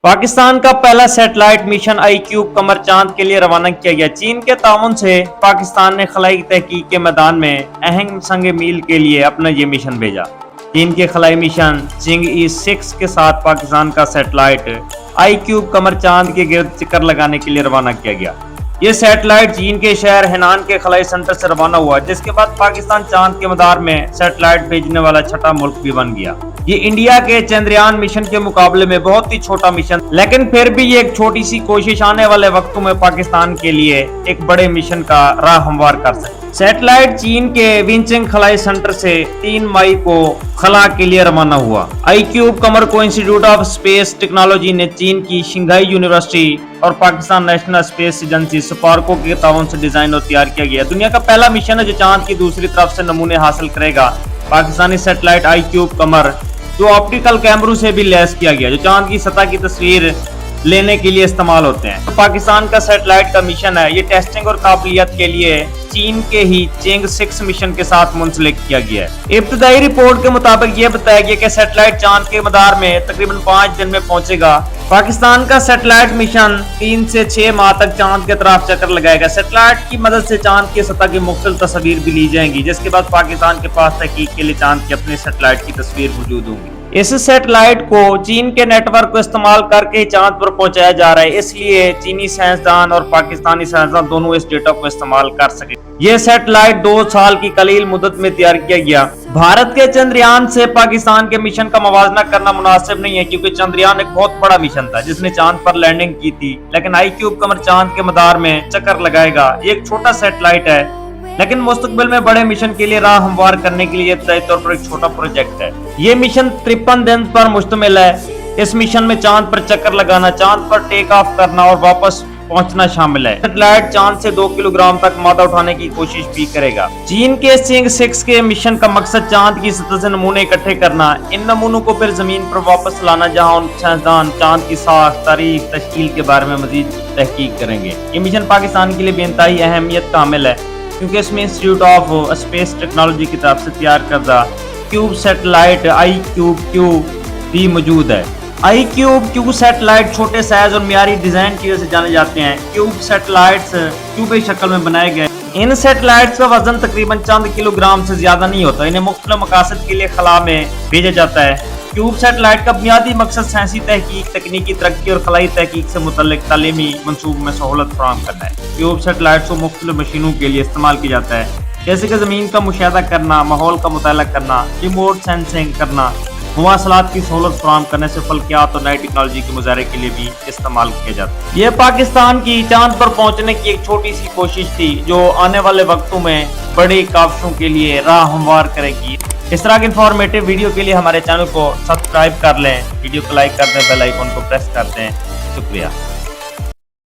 पाकिस्तान का पहला satellite mission आई-क्यूब कमर चांद के लिए रवाना किया गया। चीन के ताउन से पाकिस्तान ने खलाई तहकीक के मैदान में अहम संग मील के लिए अपना ये मिशन भेजा। चीन के खलाई मिशन चिंग-ई-6 के साथ पाकिस्तान का सैटेलाइट आई-क्यूब कमर चांद के गिर्द चक्कर लगाने के लिए रवाना किया गया। ये सैटेलाइट चीन के शहर हेनान के खलाई सेंटर से रवाना हुआ, जिसके बाद पाकिस्तान चांद के मदार में सैटेलाइट भेजने वाला छठा मुल्क भी बन गया। ये इंडिया के चंद्रयान मिशन के मुकाबले में बहुत ही छोटा मिशन, लेकिन फिर भी ये एक छोटी सी कोशिश आने वाले वक्तों में पाकिस्तान के लिए एक बड़े मिशन का राह हमवार कर सकती। सैटेलाइट चीन के विंचिंग खलाई सेंटर से 3 मई को खला के लिए रवाना हुआ। आई-क्यूब कमर को इंस्टीट्यूट ऑफ स्पेस टेक्नोलॉजी ने चीन की शंघाई यूनिवर्सिटी और Pakistan national space agency Sparco के ताउन से डिजाइन और तैयार किया गया। दुनिया का पहला मिशन है जो चांद की दूसरी तरफ से नमूने हासिल करेगा। पाकिस्तानी सैटेलाइट आई-क्यूब कमर जो ऑप्टिकल कैमरों से भी लैस किया गया, जो चांद की सतह की तस्वीर लेने के लिए इस्तेमाल होते हैं। तो पाकिस्तान का सैटेलाइट का मिशन है, ये टेस्टिंग और काबिलियत के लिए चीन के ही चिंग-6 मिशन के साथ मुंसलिक किया गया है। इब्तदाई रिपोर्ट के मुताबिक ये बताया गया कि सैटेलाइट चांद के मदार में तकरीबन 5 दिन में पहुंचेगा। पाकिस्तान का सैटेलाइट मिशन 3 से 6 माह तक चांद के तरफ चक्कर लगाएगा। सैटेलाइट की मदद से चांद की सतह की मुख्तलिफ तस्वीर भी ली जाएंगी, जिसके बाद पाकिस्तान के पास तहकीक के लिए चांद की अपने सैटेलाइट की तस्वीर मौजूद होंगी। इस सैटेलाइट को चीन के नेटवर्क को इस्तेमाल करके चांद पर पहुंचाया जा रहा है, इसलिए चीनी साइंसदान और पाकिस्तानी साइंसदान दोनों इस डेटा को इस्तेमाल कर सके। ये सैटेलाइट 2 साल की कलील मुद्दत में तैयार किया गया। भारत के चंद्रयान से पाकिस्तान के मिशन का मुवाजना करना मुनासिब नहीं है, क्योंकि चंद्रयान एक बहुत बड़ा मिशन था जिसने चांद पर लैंडिंग की थी, लेकिन आई-क्यूब कमर चांद के मदार में चक्कर लगाएगा। ये एक छोटा सैटेलाइट है, लेकिन मुस्तकबिल में बड़े मिशन के लिए राह हमवार करने के लिए तय तौर पर एक छोटा प्रोजेक्ट है। ये मिशन 53 दिन पर मुश्तमिल है। इस मिशन में चांद पर चक्कर लगाना, चांद पर टेक ऑफ करना और वापस पहुंचना शामिल है। सैटेलाइट चांद से 2 किलोग्राम तक मादा उठाने की कोशिश भी करेगा। चीन के चिंग-6 के मिशन का मकसद चांद की सतह से नमूने इकट्ठे करना, इन नमूनों को फिर जमीन पर वापस लाना, जहां उन साइंसदान चांद की साख, तारीख, तश्कील के बारे में मजीद तहकीक करेंगे। ये मिशन पाकिस्तान के लिए बेइंतहाई अहमियत का हामिल है, क्योंकि इसमें इंस्टीट्यूट ऑफ स्पेस टेक्नोलॉजी की तरफ से तैयार करदा क्यूब सैटेलाइट आई-क्यूब भी मौजूद है। आई-क्यूब सैटेलाइट छोटे साइज और मियारी डिजाइन की वजह से जाने जाते हैं। क्यूब सैटेलाइट्स क्यूब शक्ल में बनाए गए। इन सैटेलाइट्स का वजन तकरीबन चंद किलोग्राम से ज्यादा नहीं होता। इन्हें मुख्तलिफ मकासद के लिए खला में भेजा जाता है। क्यूब सैटेलाइट का बुनियादी मकसद साइंसी तहकीक, तकनीकी तरक्की और खलाई तहकीक से मुतल्लिक तालीमी मंसूब में सहूलत फराहम करना है। क्यूब सैटेलाइट को मुख्तलिफ मशीनों के लिए इस्तेमाल किया जाता है, जैसे कि जमीन का मुशाहदा करना, माहौल का मुताला करना, रिमोट सेंसिंग करना, मवासलात की सहूलत फराहम करने से फल्कियात और नई टेक्नोलॉजी के मुजाहरे के लिए भी इस्तेमाल किया जाता है। यह पाकिस्तान की चांद पर पहुंचने की एक छोटी सी कोशिश थी, जो आने वाले वक्तों में बड़ी काविशों के लिए राह हमवार करेगी। इस तरह के इंफॉर्मेटिव वीडियो के लिए हमारे चैनल को सब्सक्राइब कर लें, वीडियो को लाइक कर दें, बेल आइकन को प्रेस कर दें। शुक्रिया।